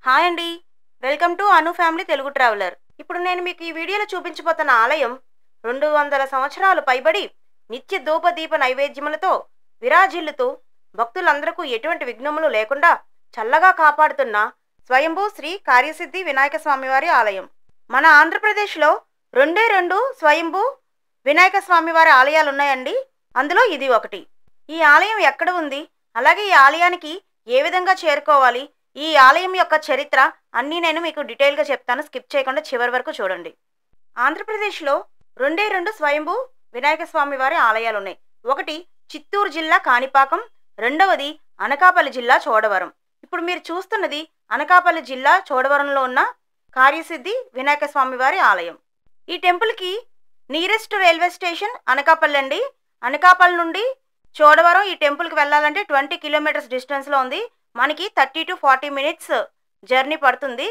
Hi అండి. Welcome to Anu family Telugu traveller. ఇప్పుడు నేను మీకు ఈ వీడియోలో చూపించబోతున్న ఆలయం 200 సంవత్సరాలు పైబడి నిత్య ధూపదీప నైవేద్యములతో విరాజిల్లుతూ భక్తులందరకు ఎటువంటి విఘ్నములు లేకుండా చల్లగా కాపాడుతున్న స్వయంభూ శ్రీ కార్యసిద్ధి వినాయక స్వామివారి ఆలయం. మన ఆంధ్రప్రదేశ్లో రెండు స్వయంభూ వినాయక స్వామివారి ఆలయాలు ఉన్నాయండి. అందులో ఇది ఒకటి. ఈ ఆలయం ఎక్కడ ఉంది, అలాగే ఈ ఆలయానికి ఏ విధంగా చేరుకోవాలి, ఈ ఆలయం యొక్క చరిత్ర అన్నీ నేను మీకు డీటెయిల్గా చెప్తాను. స్కిప్ చేయకుండా చివరి వరకు చూడండి. ఆంధ్రప్రదేశ్లో రెండు స్వయంభూ వినాయక స్వామి వారి ఆలయాలు ఉన్నాయి. ఒకటి చిత్తూరు జిల్లా కాణిపాకం, రెండవది అనకాపల్లి జిల్లా చోడవరం. ఇప్పుడు మీరు చూస్తున్నది అనకాపల్లి జిల్లా చోడవరంలో ఉన్న కార్యసిద్ధి వినాయక స్వామి వారి ఆలయం. ఈ టెంపుల్కి నియరెస్ట్ రైల్వే స్టేషన్ అనకాపల్లి అండి. అనకాపల్లి నుండి చోడవరం ఈ టెంపుల్కి వెళ్ళాలంటే 20 కిలోమీటర్స్ డిస్టెన్స్లో ఉంది. మనకి 30 to 40 మినిట్స్ జర్నీ పడుతుంది.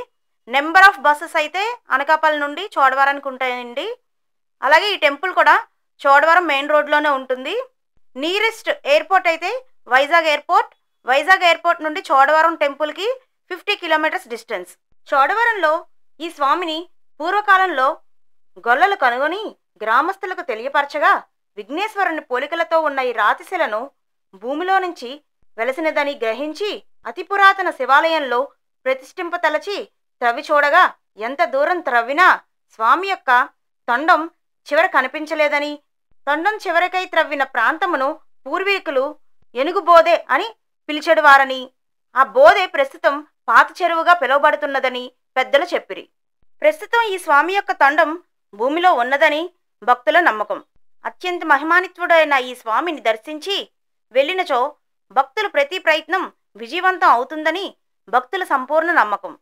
నెంబర్ ఆఫ్ బస్సెస్ అయితే అనకాపల్లి నుండి చోడవరానికి ఉంటాయండి. అలాగే ఈ టెంపుల్ కూడా చోడవరం మెయిన్ రోడ్లోనే ఉంటుంది. నియరెస్ట్ ఎయిర్పోర్ట్ అయితే వైజాగ్ ఎయిర్పోర్ట్. వైజాగ్ ఎయిర్పోర్ట్ నుండి చోడవరం టెంపుల్కి 50 కిలోమీటర్స్ డిస్టెన్స్. చోడవరంలో ఈ స్వామిని పూర్వకాలంలో గొల్లలు కనుగొని గ్రామస్తులకు తెలియపరచగా విఘ్నేశ్వరుని పోలికలతో ఉన్న ఈ రాతిశిలను భూమిలో నుంచి వెలసినదని గ్రహించి అతి పురాతన శివాలయంలో ప్రతిష్ఠింపతలచి త్రవ్వి చూడగా ఎంత దూరం త్రవ్వినా స్వామి యొక్క తొండం చివర కనిపించలేదని, తొండం చివరికై త్రవ్విన ప్రాంతమును పూర్వీకులు ఎనుగుబోదే అని పిలిచెడువారని, ఆ బోధే ప్రస్తుతం పాత చెరువుగా పిలువబడుతున్నదని పెద్దలు చెప్పిరి. ప్రస్తుతం ఈ స్వామి యొక్క తొండం భూమిలో ఉన్నదని భక్తుల నమ్మకం. అత్యంత మహిమానిత్వుడైన ఈ స్వామిని దర్శించి వెళ్ళినచో భక్తుల ప్రతి ప్రయత్నం విజయవంతం అవుతుందని భక్తుల సంపూర్ణ నమ్మకం.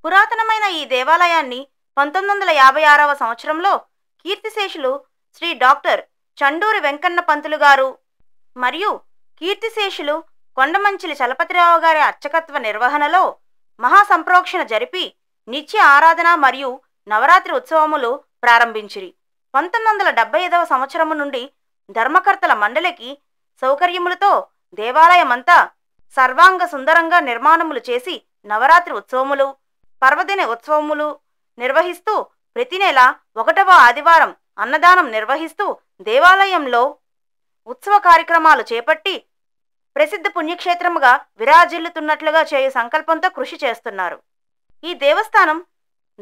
పురాతనమైన ఈ దేవాలయాన్ని 1956వ సంవత్సరంలో కీర్తిశేషులు శ్రీ డాక్టర్ చండూరి వెంకన్న పంతులు గారు మరియు కీర్తిశేషులు కొండమంచిలి చలపతిరావు గారి అర్చకత్వ నిర్వహణలో మహాసంప్రోక్షణ జరిపి నిత్య ఆరాధన మరియు నవరాత్రి ఉత్సవములు ప్రారంభించిరి. 1975వ సంవత్సరము నుండి ధర్మకర్తల మండలికి సౌకర్యములతో దేవాలయమంతా సర్వాంగ సుందరంగా నిర్మాణములు చేసి నవరాత్రి ఉత్సవములు, పర్వదిన ఉత్సవములు నిర్వహిస్తూ ప్రతి నెల 1వ ఆదివారం అన్నదానం నిర్వహిస్తూ దేవాలయంలో ఉత్సవ కార్యక్రమాలు చేపట్టి ప్రసిద్ధ పుణ్యక్షేత్రముగా విరాజిల్లుతున్నట్లుగా చేయు సంకల్పంతో కృషి చేస్తున్నారు. ఈ దేవస్థానం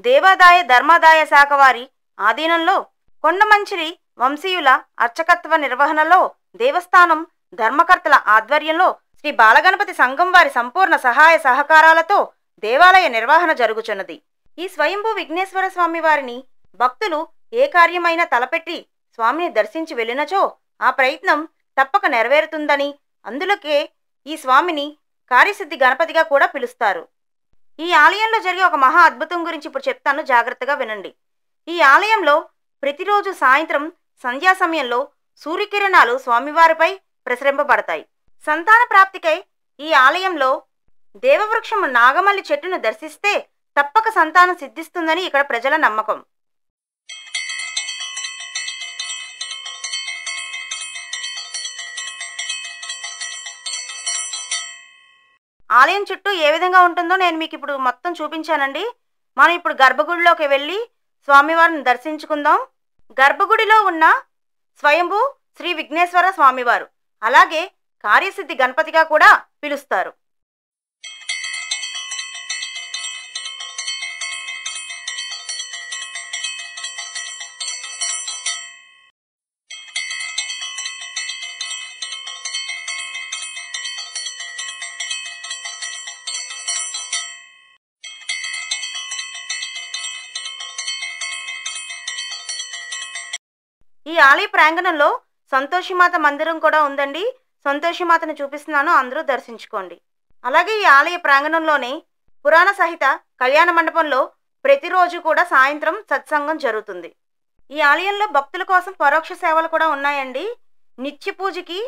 దేవాదాయ ధర్మాదాయ శాఖ వారి ఆధీనంలో కొండమంచిలి వంశీయుల అర్చకత్వ నిర్వహణలో దేవస్థానం ధర్మకర్తల ఆధ్వర్యంలో శ్రీ బాలగణపతి సంఘం వారి సంపూర్ణ సహాయ సహకారాలతో దేవాలయ నిర్వహణ జరుగుచున్నది. ఈ స్వయంభూ విఘ్నేశ్వర స్వామి వారిని భక్తులు ఏ కార్యమైనా తలపెట్టి స్వామిని దర్శించి వెళ్ళినచో ఆ ప్రయత్నం తప్పక నెరవేరుతుందని, అందులోకే ఈ స్వామిని కార్యసిద్ధి గణపతిగా కూడా పిలుస్తారు. ఈ ఆలయంలో జరిగే ఒక మహా అద్భుతం గురించి ఇప్పుడు చెప్తాను, జాగ్రత్తగా వినండి. ఈ ఆలయంలో ప్రతిరోజు సాయంత్రం సంధ్యా సమయంలో సూర్యకిరణాలు స్వామివారిపై ప్రసరింపబడతాయి. సంతాన ప్రాప్తికై ఈ ఆలయంలో దేవవృక్షము నాగమల్లి చెట్టును దర్శిస్తే తప్పక సంతానం సిద్ధిస్తుందని ఇక్కడ ప్రజల నమ్మకం. ఆలయం చుట్టూ ఏ విధంగా ఉంటుందో నేను మీకు ఇప్పుడు మొత్తం చూపించానండి. మనం ఇప్పుడు గర్భగుడిలోకి వెళ్ళి స్వామివారిని దర్శించుకుందాం. గర్భగుడిలో ఉన్న స్వయంభూ శ్రీ విఘ్నేశ్వర స్వామివారు, అలాగే కార్యసిద్ధి గణపతిగా కూడా పిలుస్తారు. ఈ ఆలయ ప్రాంగణంలో సంతోషిమాత మందిరం కూడా ఉందండి. సంతోషిమాతను చూపిస్తున్నాను, అందరూ దర్శించుకోండి. అలాగే ఈ ఆలయ ప్రాంగణంలోనే పురాణ సహిత కళ్యాణ మండపంలో ప్రతిరోజు కూడా సాయంత్రం సత్సంగం జరుగుతుంది. ఈ ఆలయంలో భక్తుల కోసం పరోక్ష సేవలు కూడా ఉన్నాయండి. నిత్య పూజకి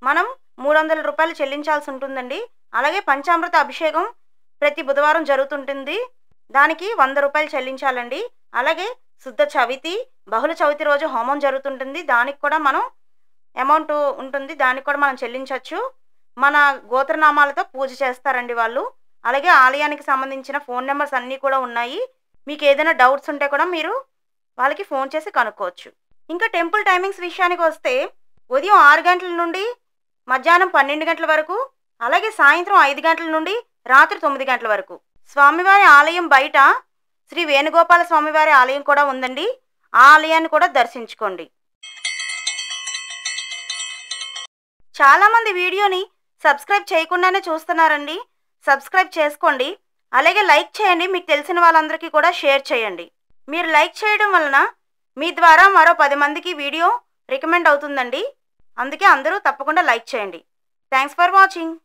మనం 300 రూపాయలు చెల్లించాల్సి ఉంటుందండి. అలాగే పంచామృత అభిషేకం ప్రతి బుధవారం జరుగుతుంటుంది, దానికి 100 రూపాయలు చెల్లించాలండి. అలాగే శుద్ధ చవితి, బహుళ చవితి రోజు హోమం జరుగుతుంటుంది, దానికి కూడా మనం అమౌంట్ ఉంటుంది, దానికి కూడా మనం చెల్లించవచ్చు. మన గోత్రనామాలతో పూజ చేస్తారండి వాళ్ళు. అలాగే ఆలయానికి సంబంధించిన ఫోన్ నెంబర్స్ అన్నీ కూడా ఉన్నాయి. మీకు ఏదైనా డౌట్స్ ఉంటే కూడా మీరు వాళ్ళకి ఫోన్ చేసి కనుక్కోవచ్చు. ఇంకా టెంపుల్ టైమింగ్స్ విషయానికి వస్తే ఉదయం 6 గంటల నుండి మధ్యాహ్నం 12 గంటల వరకు, అలాగే సాయంత్రం 5 గంటల నుండి రాత్రి 9 గంటల వరకు. స్వామివారి ఆలయం బయట శ్రీ వేణుగోపాల స్వామివారి ఆలయం కూడా ఉందండి. ఆ ఆలయాన్ని కూడా దర్శించుకోండి. చాలామంది వీడియోని సబ్స్క్రైబ్ చేయకుండానే చూస్తున్నారండి. సబ్స్క్రైబ్ చేసుకోండి. అలాగే లైక్ చేయండి. మీకు తెలిసిన వాళ్ళందరికీ కూడా షేర్ చేయండి. మీరు లైక్ చేయడం వలన మీ ద్వారా మరో 10 మందికి వీడియో రికమెండ్ అవుతుందండి. అందుకే అందరూ తప్పకుండా లైక్ చేయండి. Thanks for watching.